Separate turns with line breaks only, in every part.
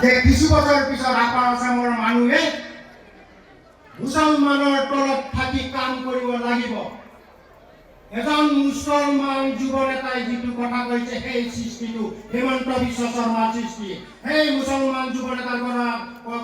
যে কিছু বছৰ পিছত আপাৰ আসামৰ মানুহে মুছলমানৰ তলত থাকি কাম কৰিব লাগিব। এজন মুছলমান যুৱ নেতাই যিটো কথা কৈছে সেই সৃষ্টিটো হিমন্ত বিশ্ব শৰ্মাৰ সৃষ্টি। সেই মুছলমান যুৱ নেতাৰ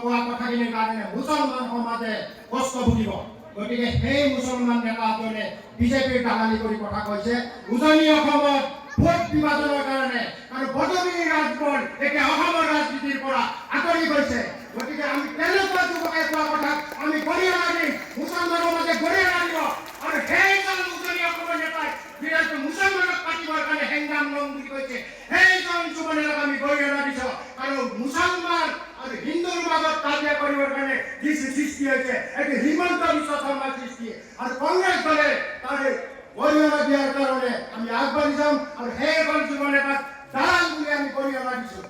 কোৱা কথাখিনিৰ কাৰণে মুছলমান সমাজে কষ্ট ভুগিব। গতিকে সেই মুছলমান নেতাজনে বিজেপিৰ দালালি কৰি কথা কৈছে উজনি অসমত ভোট বিভাজনৰ কাৰণে আৰু বদলি ৰাজবল এতিয়া অসমৰ ৰাজনীতিৰ পৰা আঁতৰি গৈছে। গতিকে আমি তেনেকুৱা যুৱকে কোৱা কথা আমি গৰিহণা দিম, মুছলমানৰ মাজে গৰিহণা দিব। আৰু সেইজন উজনি অসমৰ নেতাই যিহেতু মুছলমানক পাতিবৰ কাৰণে সংগ্ৰাম লম বুলি কৈছে, সেইজন যুৱ নেতাক আমি গৰিহণা দিছোঁ। আৰু মুছলমান আৰু হিন্দুৰ মাজত কাজিয়া কৰিবৰ কাৰণে যি সৃষ্টি হৈছে এইটো হিমন্ত বিশ্ব শৰ্মাৰ সৃষ্টি। আৰু কংগ্ৰেছ দলে তাৰে গৰিহণা দিয়াৰ কাৰণে আমি আগবাঢ়ি যাম। আৰু সেইজন যুৱ নেতাক দালাল বুলি আমি গৰিহণা দিছোঁ।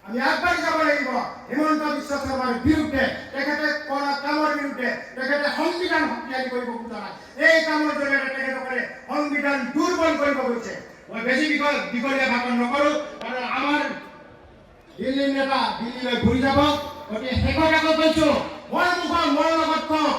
আমি আগবাঢ়ি যাব লাগিব হিমন্ত বিশ্ব শৰ্মাৰ বিৰুদ্ধে। তেখেতে কৰা কামৰ বিৰুদ্ধে তেখেতে সংবিধান শক্তিশালী কৰিব খোজা নাই। এই কামৰ জৰিয়তে তেখেতসকলে সংবিধান দুৰ্বল কৰিব গৈছে। মই বেছি দীঘলীয়া ভাষণ নকৰোঁ, কাৰণ আমাৰ দিল্লীৰ নেতা দিল্লীলৈ ঘূৰি যাব। গতিকে শেষত আকৌ কৈছোঁ মই লগত কওঁ